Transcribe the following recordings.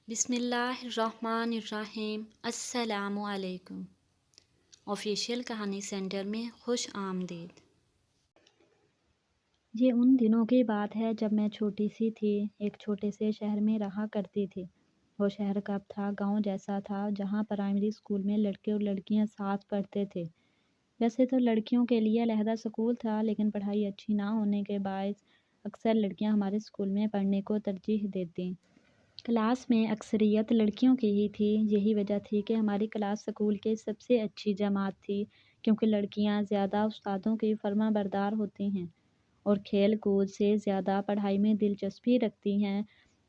بسم اللہ الرحمن الرحیم۔ السلام علیکم۔ آفیشیل کہانی سینٹر میں خوش آمدید۔ یہ ان دنوں کی بات ہے جب میں چھوٹی سی تھی، ایک چھوٹے سے شہر میں رہا کرتی تھی۔ وہ شہر کب تھا؟ گاؤں جیسا تھا، جہاں پرائمری اسکول میں لڑکے اور لڑکیاں ساتھ پڑھتے تھے۔ ویسے تو لڑکیوں کے لیے علیحدہ سکول تھا، لیکن پڑھائی اچھی نہ ہونے کے باعث اکثر لڑکیاں ہمارے اسکول میں پڑھنے کو ترجیح دیتیں۔ کلاس میں اکثریت لڑکیوں کی ہی تھی۔ یہی وجہ تھی کہ ہماری کلاس سکول کی سب سے اچھی جماعت تھی، کیونکہ لڑکیاں زیادہ استادوں کی فرما بردار ہوتی ہیں اور کھیل کود سے زیادہ پڑھائی میں دلچسپی رکھتی ہیں،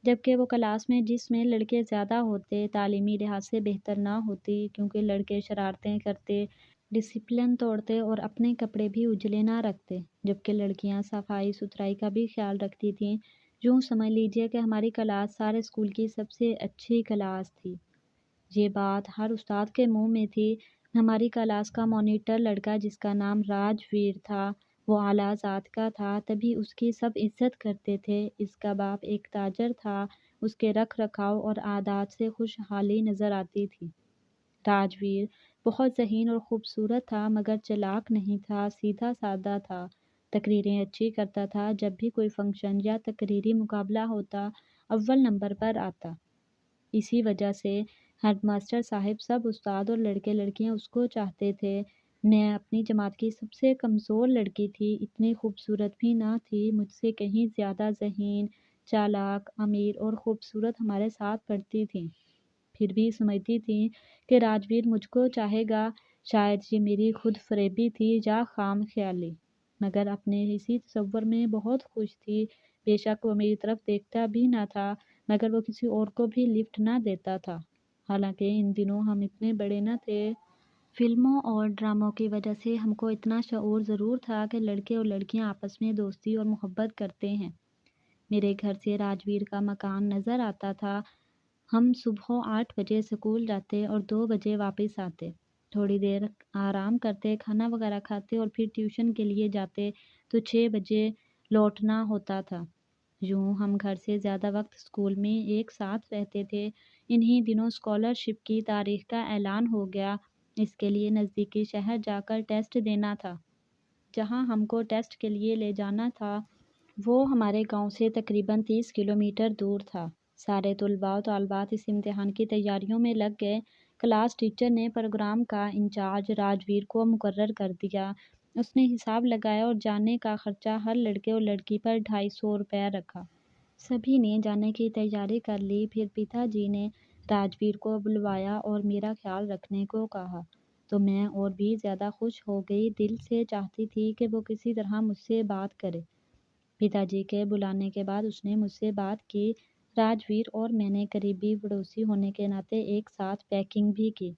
جبکہ وہ کلاس میں جس میں لڑکے زیادہ ہوتے تعلیمی لحاظ سے بہتر نہ ہوتی، کیونکہ لڑکے شرارتیں کرتے، ڈسپلن توڑتے اور اپنے کپڑے بھی اجلے نہ رکھتے، جبکہ لڑکیاں صفائی ستھرائی کا بھی خیال رکھتی تھیں۔ یوں سمجھ لیجیے کہ ہماری کلاس سارے اسکول کی سب سے اچھی کلاس تھی۔ یہ بات ہر استاد کے منہ میں تھی۔ ہماری کلاس کا مانیٹر لڑکا، جس کا نام راج ویر تھا، وہ اعلیٰ ذات کا تھا، تبھی اس کی سب عزت کرتے تھے۔ اس کا باپ ایک تاجر تھا، اس کے رکھ رکھاؤ اور عادات سے خوشحالی نظر آتی تھی۔ راج ویر بہت ذہین اور خوبصورت تھا، مگر چالاک نہیں تھا، سیدھا سادہ تھا۔ تقریریں اچھی کرتا تھا، جب بھی کوئی فنکشن یا تقریری مقابلہ ہوتا اول نمبر پر آتا۔ اسی وجہ سے ہیڈ ماسٹر صاحب، سب استاد اور لڑکے لڑکیاں اس کو چاہتے تھے۔ میں اپنی جماعت کی سب سے کمزور لڑکی تھی، اتنی خوبصورت بھی نہ تھی، مجھ سے کہیں زیادہ ذہین، چالاک، امیر اور خوبصورت ہمارے ساتھ پڑھتی تھیں۔ پھر بھی سمجھتی تھی کہ راجویر مجھ کو چاہے گا۔ شاید یہ میری خود فریبی تھی یا خام خیالی، مگر اپنے اسی تصور میں بہت خوش تھی۔ بے شک وہ میری طرف دیکھتا بھی نہ تھا، مگر وہ کسی اور کو بھی لفٹ نہ دیتا تھا۔ حالانکہ ان دنوں ہم اتنے بڑے نہ تھے۔ فلموں اور ڈراموں کی وجہ سے ہم کو اتنا شعور ضرور تھا کہ لڑکے اور لڑکیاں آپس میں دوستی اور محبت کرتے ہیں۔ میرے گھر سے راجویر کا مکان نظر آتا تھا۔ ہم صبح 8 بجے سکول جاتے اور 2 بجے واپس آتے، تھوڑی دیر آرام کرتے، کھانا وغیرہ کھاتے اور پھر ٹیوشن کے لیے جاتے تو 6 بجے لوٹنا ہوتا تھا۔ یوں ہم گھر سے زیادہ وقت اسکول میں ایک ساتھ رہتے تھے۔ انہی دنوں اسکالرشپ کی تاریخ کا اعلان ہو گیا۔ اس کے لیے نزدیکی شہر جا کر ٹیسٹ دینا تھا۔ جہاں ہم کو ٹیسٹ کے لیے لے جانا تھا وہ ہمارے گاؤں سے تقریباً 30 کلومیٹر دور تھا۔ سارے طلباء و طالبات اس امتحان کی تیاریوں میں لگ گئے۔ کلاس ٹیچر نے پروگرام کا انچارج راجویر کو مقرر کر دیا۔ اس نے حساب لگایا اور جانے کا خرچہ ہر لڑکے اور لڑکی پر 250 روپے رکھا۔ سبھی نے جانے کی تیاری کر لی۔ پھر پتا جی نے راجویر کو بلوایا اور میرا خیال رکھنے کو کہا تو میں اور بھی زیادہ خوش ہو گئی۔ دل سے چاہتی تھی کہ وہ کسی طرح مجھ سے بات کرے۔ پتا جی کے بلانے کے بعد اس نے مجھ سے بات کی۔ راجویر اور میں نے قریبی پڑوسی ہونے کے ناطے ایک ساتھ پیکنگ بھی کی۔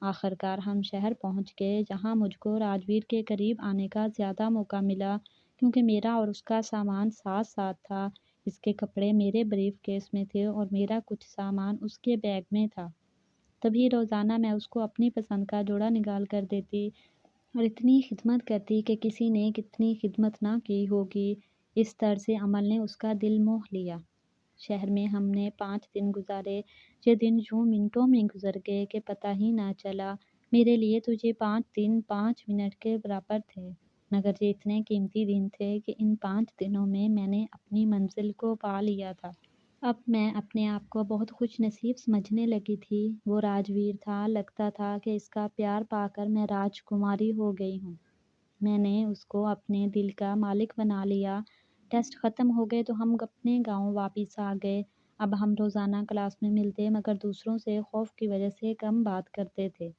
آخرکار ہم شہر پہنچ گئے، جہاں مجھ کو راجویر کے قریب آنے کا زیادہ موقع ملا، کیونکہ میرا اور اس کا سامان ساتھ ساتھ تھا۔ اس کے کپڑے میرے بریف کیس میں تھے اور میرا کچھ سامان اس کے بیگ میں تھا۔ تبھی روزانہ میں اس کو اپنی پسند کا جوڑا نکال کر دیتی اور اتنی خدمت کرتی کہ کسی نے کتنی خدمت نہ کی ہوگی۔ اس طرز عمل نے اس کا دل موہ لیا۔ شہر میں ہم نے 5 دن گزارے۔ یہ دن یوں منٹوں میں گزر گئے کہ پتہ ہی نہ چلا۔ میرے لیے تو یہ 5 دن 5 منٹ کے برابر تھے، مگر یہ اتنے قیمتی دن تھے کہ ان 5 دنوں میں میں نے اپنی منزل کو پا لیا تھا۔ اب میں اپنے آپ کو بہت خوش نصیب سمجھنے لگی تھی۔ وہ راجویر تھا، لگتا تھا کہ اس کا پیار پا کر میں راجکماری ہو گئی ہوں۔ میں نے اس کو اپنے دل کا مالک بنا لیا۔ ٹیسٹ ختم ہو گئے تو ہم اپنے گاؤں واپس آ گئے۔ اب ہم روزانہ کلاس میں ملتے، مگر دوسروں سے خوف کی وجہ سے کم بات کرتے تھے۔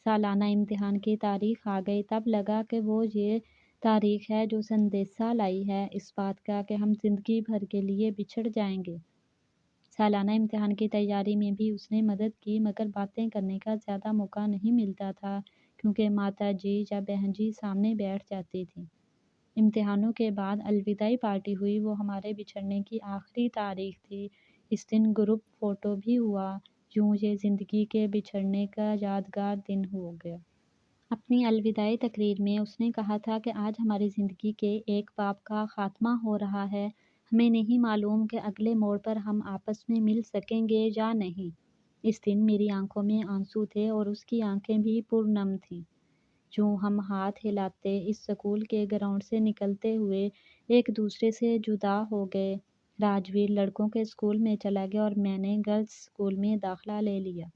سالانہ امتحان کی تاریخ آ گئی، تب لگا کہ وہ یہ تاریخ ہے جو سندیشہ لائی ہے اس بات کا کہ ہم زندگی بھر کے لیے بچھڑ جائیں گے۔ سالانہ امتحان کی تیاری میں بھی اس نے مدد کی، مگر باتیں کرنے کا زیادہ موقع نہیں ملتا تھا، کیونکہ ماتا جی یا بہن جی سامنے بیٹھ جاتی تھیں۔ امتحانوں کے بعد الوداعی پارٹی ہوئی، وہ ہمارے بچھڑنے کی آخری تاریخ تھی۔ اس دن گروپ فوٹو بھی ہوا۔ یوں یہ زندگی کے بچھڑنے کا یادگار دن ہو گیا۔ اپنی الوداعی تقریر میں اس نے کہا تھا کہ آج ہماری زندگی کے ایک باب کا خاتمہ ہو رہا ہے۔ ہمیں نہیں معلوم کہ اگلے موڑ پر ہم آپس میں مل سکیں گے یا نہیں۔ اس دن میری آنکھوں میں آنسو تھے اور اس کی آنکھیں بھی پرنم تھیں۔ یوں ہم ہاتھ ہلاتے اس سکول کے گراؤنڈ سے نکلتے ہوئے ایک دوسرے سے جدا ہو گئے۔ راجویر لڑکوں کے اسکول میں چلا گیا اور میں نے گرلز اسکول میں داخلہ لے لیا۔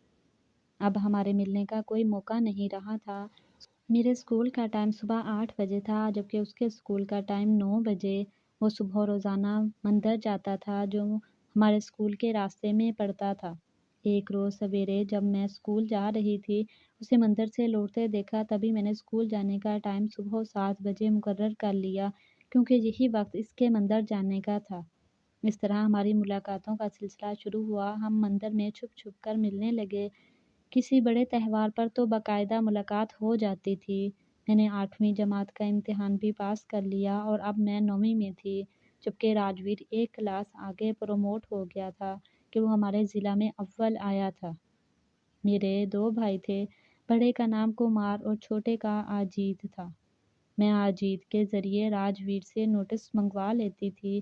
اب ہمارے ملنے کا کوئی موقع نہیں رہا تھا۔ میرے اسکول کا ٹائم صبح 8 بجے تھا جبکہ اس کے اسکول کا ٹائم 9 بجے۔ وہ صبح روزانہ مندر جاتا تھا جو ہمارے اسکول کے راستے میں پڑتا تھا۔ ایک روز سویرے جب میں اسکول جا رہی تھی اسے مندر سے لوٹتے دیکھا، تبھی میں نے اسکول جانے کا ٹائم صبح 7 بجے مقرر کر لیا کیونکہ یہی وقت اس کے مندر جانے کا تھا۔ اس طرح ہماری ملاقاتوں کا سلسلہ شروع ہوا۔ ہم مندر میں چھپ چھپ کر ملنے لگے۔ کسی بڑے تہوار پر تو باقاعدہ ملاقات ہو جاتی تھی۔ میں نے 8ویں جماعت کا امتحان بھی پاس کر لیا اور اب میں 9ویں میں تھی، جبکہ راجویر ایک کلاس آگے پروموٹ ہو گیا تھا کہ وہ ہمارے ضلع میں اول آیا تھا۔ میرے 2 بھائی تھے، بڑے کا نام کمار اور چھوٹے کا آجیت تھا۔ میں آجیت کے ذریعے راجویر سے نوٹس منگوا لیتی تھی۔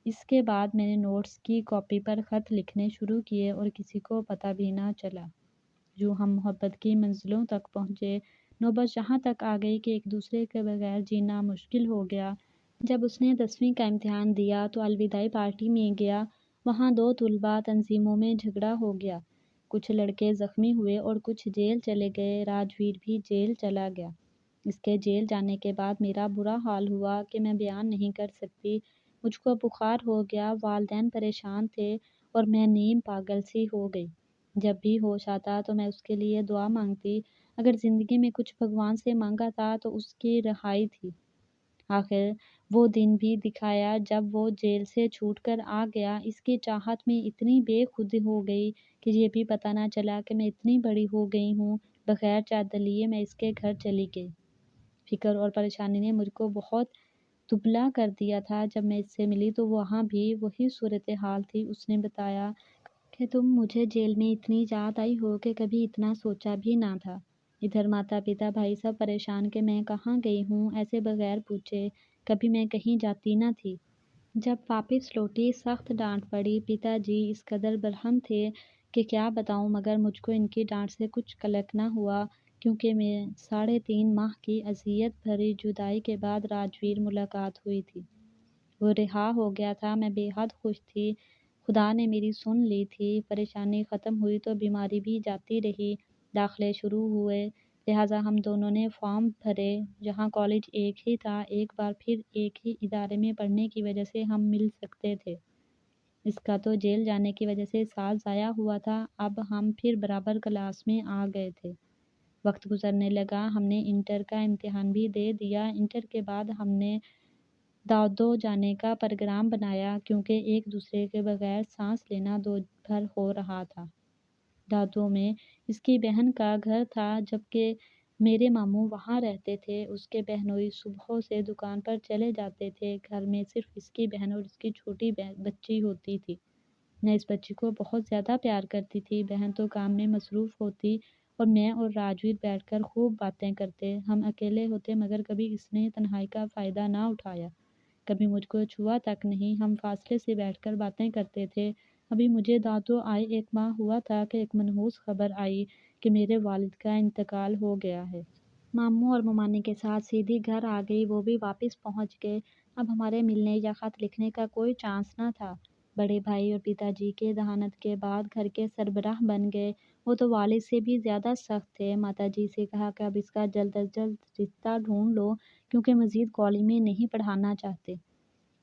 اس کے بعد میں نے نوٹس کی کاپی پر خط لکھنے شروع کیے اور کسی کو پتہ بھی نہ چلا۔ یوں ہم محبت کی منزلوں تک پہنچے۔ نوبت یہاں تک آ گئی کہ ایک دوسرے کے بغیر جینا مشکل ہو گیا۔ جب اس نے 10ویں کا امتحان دیا تو الوداعی پارٹی میں گیا۔ وہاں 2 طلباء تنظیموں میں جھگڑا ہو گیا۔ کچھ لڑکے زخمی ہوئے اور کچھ جیل چلے گئے۔ راجویر بھی جیل چلا گیا۔ اس کے جیل جانے کے بعد میرا برا حال ہوا کہ میں بیان نہیں کر سکتی۔ مجھ کو بخار ہو گیا، والدین پریشان تھے اور میں نیم پاگل سی ہو گئی۔ جب بھی ہوش آتا تو میں اس کے لیے دعا مانگتی۔ اگر زندگی میں کچھ بھگوان سے مانگا تھا تو اس کی رہائی تھی۔ آخر وہ دن بھی دکھایا جب وہ جیل سے چھوٹ کر آ گیا۔ اس کی چاہت میں اتنی بے خودی ہو گئی کہ یہ بھی پتہ نہ چلا کہ میں اتنی بڑی ہو گئی ہوں۔ بغیر چادر لیے میں اس کے گھر چلی گئی۔ فکر اور پریشانی نے مجھ کو بہت دبلا کر دیا تھا۔ جب میں اس سے ملی تو وہاں بھی وہی صورتحال تھی۔ اس نے بتایا کہ تم مجھے جیل میں اتنی یاد آئی ہو کہ کبھی اتنا سوچا بھی نہ تھا۔ ادھر ماتا پتا بھائی سب پریشان کہ میں کہاں گئی ہوں، ایسے بغیر پوچھے کبھی میں کہیں جاتی نہ تھی۔ جب واپس لوٹی سخت ڈانٹ پڑی۔ پتا جی اس قدر برہم تھے کہ کیا بتاؤں، مگر مجھ کو ان کی ڈانٹ سے کچھ قلق نہ ہوا کیونکہ میں 3.5 ماہ کی اذیت بھری جدائی کے بعد راجویر ملاقات ہوئی تھی۔ وہ رہا ہو گیا تھا۔ میں بے حد خوش تھی۔ خدا نے میری سن لی تھی۔ پریشانی ختم ہوئی تو بیماری بھی جاتی رہی۔ داخلے شروع ہوئے، لہٰذا ہم دونوں نے فارم بھرے۔ جہاں کالج ایک ہی تھا، ایک بار پھر ایک ہی ادارے میں پڑھنے کی وجہ سے ہم مل سکتے تھے۔ اس کا تو جیل جانے کی وجہ سے سال ضائع ہوا تھا۔ اب ہم پھر برابر کلاس میں آ گئے تھے۔ وقت گزرنے لگا۔ ہم نے انٹر کا امتحان بھی دے دیا۔ انٹر کے بعد ہم نے دادو جانے کا پروگرام بنایا کیونکہ ایک دوسرے کے بغیر سانس لینا دشوار ہو رہا تھا۔ دادو میں اس کی بہن کا گھر تھا جبکہ میرے ماموں وہاں رہتے تھے۔ اس کے بہنوئی صبح سے دکان پر چلے جاتے تھے۔ گھر میں صرف اس کی بہن اور اس کی چھوٹی بچی ہوتی تھی۔ میں اس بچی کو بہت زیادہ پیار کرتی تھی۔ بہن تو کام میں مصروف ہوتی اور میں اور راجویر بیٹھ کر خوب باتیں کرتے۔ ہم اکیلے ہوتے مگر کبھی اس نے تنہائی کا فائدہ نہ اٹھایا، کبھی مجھ کو چھوا تک نہیں۔ ہم فاصلے سے بیٹھ کر باتیں کرتے تھے۔ ابھی مجھے دادو آئے 1 ماہ ہوا تھا کہ ایک منحوس خبر آئی کہ میرے والد کا انتقال ہو گیا ہے۔ ماموں اور ممانی کے ساتھ سیدھی گھر آ گئی۔ وہ بھی واپس پہنچ گئے۔ اب ہمارے ملنے یا خط لکھنے کا کوئی چانس نہ تھا۔ بڑے بھائی اور پتا جی کے ذہانت کے بعد گھر کے سربراہ بن گئے۔ وہ تو والد سے بھی زیادہ سخت تھے۔ ماتا جی سے کہا کہ اب اس کا جلد از جلد رشتہ ڈھونڈ لو کیونکہ مزید کالج میں نہیں پڑھانا چاہتے۔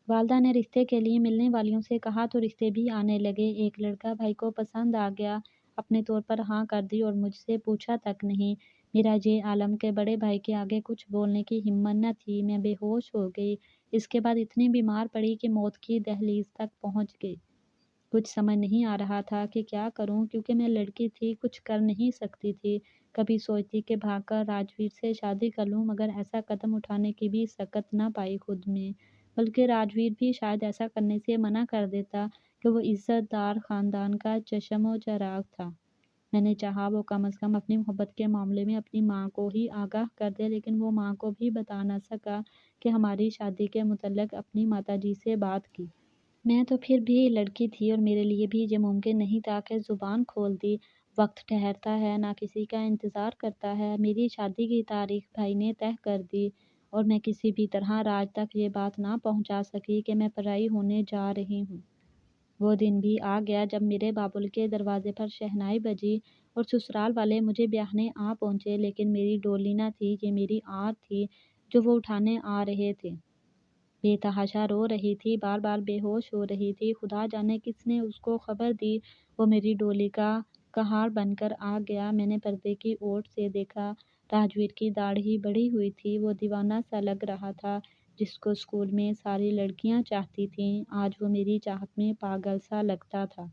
والدہ نے رشتے کے لیے ملنے والیوں سے کہا تو رشتے بھی آنے لگے۔ ایک لڑکا بھائی کو پسند آ گیا۔ اپنے طور پر ہاں کر دی اور مجھ سے پوچھا تک نہیں۔ میرا یہ عالم کہ بڑے بھائی کے آگے کچھ بولنے کی ہمت نہ تھی۔ میں بے ہوش ہو گئی۔ اس کے بعد اتنی بیمار پڑی کہ موت کی دہلیز تک پہنچ گئی۔ کچھ سمجھ نہیں آ رہا تھا کہ کیا کروں کیونکہ میں لڑکی تھی، کچھ کر نہیں سکتی تھی۔ کبھی سوچتی کہ بھاگ کر راجویر سے شادی کر لوں مگر ایسا قدم اٹھانے کی بھی سکت نہ پائی خود میں، بلکہ راجویر بھی شاید ایسا کرنے سے منع کر دیتا کہ وہ عزت دار خاندان کا چشم و چراغ تھا۔ میں نے چاہا وہ کم از کم اپنی محبت کے معاملے میں اپنی ماں کو ہی آگاہ کر دے، لیکن وہ ماں کو بھی بتا نہ سکا کہ ہماری شادی کے متعلق اپنی ماتا جی سے بات کی۔ میں تو پھر بھی لڑکی تھی اور میرے لیے بھی یہ ممکن نہیں تھا کہ زبان کھول دی۔ وقت ٹھہرتا ہے، نہ کسی کا انتظار کرتا ہے۔ میری شادی کی تاریخ بھائی نے طے کر دی اور میں کسی بھی طرح راج تک یہ بات نہ پہنچا سکی کہ میں پرائی ہونے جا رہی ہوں۔ وہ دن بھی آ گیا جب میرے بابل کے دروازے پر شہنائی بجی اور سسرال والے مجھے بیاہنے آ پہنچے، لیکن میری ڈولی نہ تھی، یہ میری آر تھی جو وہ اٹھانے آ رہے تھے۔ بے تحاشا رو رہی تھی، بار بار بے ہوش ہو رہی تھی۔ خدا جانے کس نے اس کو خبر دی۔ وہ میری ڈولی کا کہاڑ بن کر آ گیا۔ میں نے پردے کی اوٹ سے دیکھا، راجویر کی داڑھی بڑھی ہوئی تھی، وہ دیوانہ سا لگ رہا تھا جس کو اسکول میں ساری لڑکیاں چاہتی تھیں۔ آج وہ میری چاہت میں پاگل سا لگتا تھا۔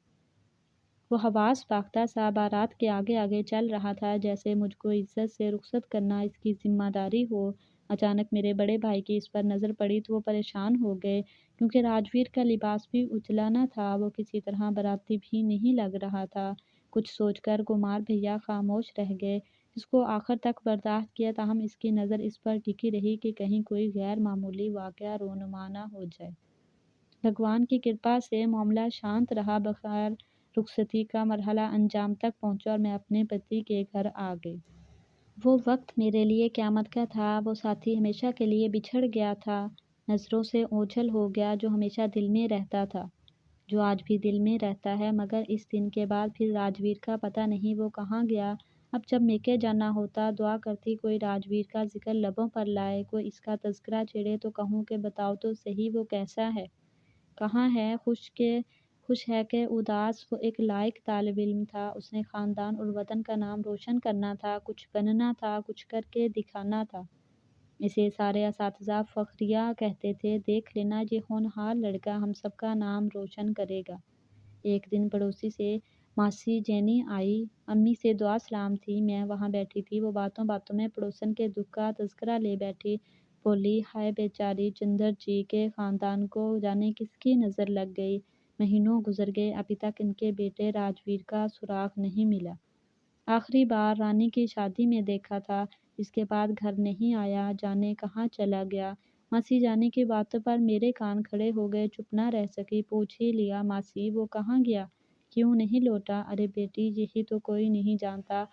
وہ حواس باختہ سا بارات کے آگے آگے چل رہا تھا، جیسے مجھ کو عزت سے رخصت کرنا اس کی ذمہ داری ہو۔ اچانک میرے بڑے بھائی کی اس پر نظر پڑی تو وہ پریشان ہو گئے، کیونکہ راجویر کا لباس بھی اجلا نہ تھا، وہ کسی طرح باراتی بھی نہیں لگ رہا تھا۔ کچھ سوچ کر کمار بھیا خاموش رہ گئے۔ اس کو آخر تک برداشت کیا، تاہم اس کی نظر اس پر ٹکی رہی کہ کہیں کوئی غیر معمولی واقعہ رونما نہ ہو جائے۔ بھگوان کی کرپا سے معاملہ شانت رہا۔ بخیر رخصتی کا مرحلہ انجام تک پہنچا اور میں اپنے پتی کے گھر آ گئی۔ وہ وقت میرے لیے قیامت کا تھا۔ وہ ساتھی ہمیشہ کے لیے بچھڑ گیا تھا، نظروں سے اوجھل ہو گیا، جو ہمیشہ دل میں رہتا تھا، جو آج بھی دل میں رہتا ہے۔ مگر اس دن کے بعد پھر راجویر کا پتہ نہیں وہ کہاں گیا۔ اب جب میکے جانا ہوتا، دعا کرتی کوئی راجویر کا ذکر لبوں پر لائے، کوئی اس کا تذکرہ چھیڑے تو کہوں کہ بتاؤ تو صحیح وہ کیسا ہے، کہاں ہے۔ خوش ہے کہ اداس۔ وہ ایک لائق طالب علم تھا، اس نے خاندان اور وطن کا نام روشن کرنا تھا، کچھ بننا تھا، کچھ کر کے دکھانا تھا۔ اسے سارے اساتذہ فخریہ کہتے تھے۔ دیکھ لینا، یہ ہونہار لڑکا ہم سب کا نام روشن کرے گا۔ ایک دن پڑوسی سے ماسی جینی آئی، امی سے دعا سلام تھی۔ میں وہاں بیٹھی تھی، وہ باتوں باتوں میں پڑوسن کے دکھ کا تذکرہ لے بیٹھی۔ بولی، ہائے بیچاری چندر جی کے خاندان کو جانے کس کی نظر لگ گئی۔ مہینوں گزر گئے، ابھی تک ان کے بیٹے راجویر کا سراغ نہیں ملا۔ آخری بار رانی کی شادی میں دیکھا تھا، اس کے بعد گھر نہیں آیا، جانے کہاں چلا گیا۔ ماسی جانی کی باتوں پر میرے کان کھڑے ہو گئے، چپ نہ رہ سکی، پوچھ ہی لیا، ماسی وہ کہاں گیا، کیوں نہیں لوٹا؟ ارے بیٹی، یہی تو کوئی نہیں جانتا۔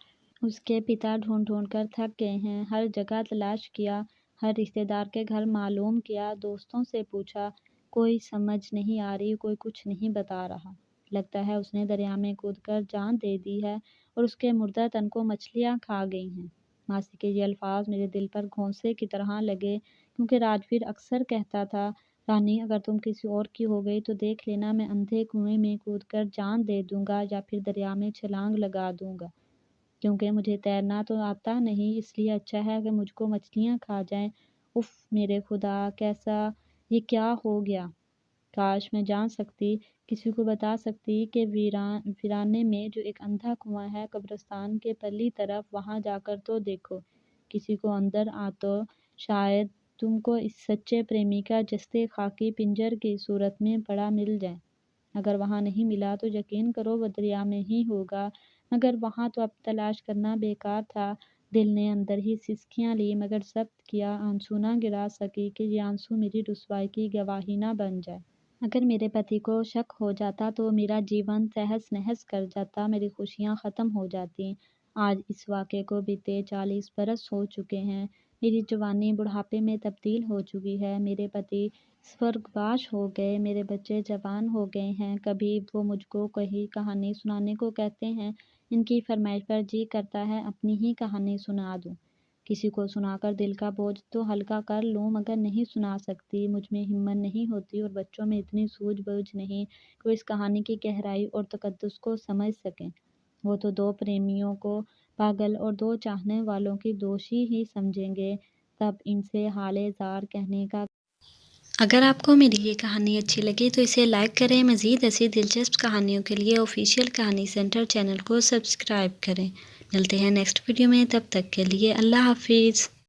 اس کے پتا ڈھونڈ ڈھونڈ کر تھک گئے ہیں، ہر جگہ تلاش کیا، ہر رشتے دار کے گھر معلوم کیا، دوستوں سے پوچھا، کوئی سمجھ نہیں آ رہی، کوئی کچھ نہیں بتا رہا۔ لگتا ہے اس نے دریا میں کود کر جان دے دی ہے اور اس کے مردہ تن کو مچھلیاں کھا گئی ہیں۔ ماسی کے یہ الفاظ میرے دل پر گھونسے کی طرح لگے، کیونکہ راجویر اکثر کہتا تھا، رانی اگر تم کسی اور کی ہو گئی تو دیکھ لینا، میں اندھے کنویں میں کود کر جان دے دوں گا یا پھر دریا میں چھلانگ لگا دوں گا، کیونکہ مجھے تیرنا تو آتا نہیں، اس لیے اچھا ہے کہ مجھ کو مچھلیاں کھا جائیں۔ اف میرے خدا، کیسا یہ کیا ہو گیا؟ کاش میں جان سکتی، کسی کو بتا سکتی کہ ویرانے میں جو ایک اندھا کنواں ہے قبرستان کے پرلی طرف، وہاں جا کر تو دیکھو، کسی کو اندر آ تو شاید تم کو اس سچے پریمی کا جسد خاکی پنجر کی صورت میں پڑا مل جائے۔ اگر وہاں نہیں ملا تو یقین کرو وہ دریا میں ہی ہوگا، مگر وہاں تو اب تلاش کرنا بیکار تھا۔ دل نے اندر ہی سسکیاں لی، مگر ضبط کیا، آنسو نہ گرا سکی کہ یہ آنسو میری رسوائی کی گواہی نہ بن جائے۔ اگر میرے پتی کو شک ہو جاتا تو میرا جیون تہس نہس کر جاتا، میری خوشیاں ختم ہو جاتی۔ آج اس واقعے کو بیتے 40 برس ہو چکے ہیں، میری جوانی بڑھاپے میں تبدیل ہو چکی ہے، میرے پتی سورگواس ہو گئے، میرے بچے جوان ہو گئے ہیں۔ کبھی وہ مجھ کو کوئی کہانی سنانے کو کہتے ہیں، ان کی فرمائش پر جی کرتا ہے اپنی ہی کہانی سنا دوں، کسی کو سنا کر دل کا بوجھ تو ہلکا کر لوں، مگر نہیں سنا سکتی، مجھ میں ہمت نہیں ہوتی اور بچوں میں اتنی سوجھ بوجھ نہیں کہ وہ اس کہانی کی گہرائی اور تقدس کو سمجھ سکیں۔ وہ تو دو پریمیوں کو پاگل اور دو چاہنے والوں کی دوشی ہی سمجھیں گے، تب ان سے حال زار کہنے کا۔ اگر آپ کو میری یہ کہانی اچھی لگی تو اسے لائک کریں، مزید ایسی دلچسپ کہانیوں کے لیے آفیشیل کہانی سینٹر چینل کو سبسکرائب کریں۔ ملتے ہیں نیکسٹ ویڈیو میں، تب تک کے لیے اللہ حافظ۔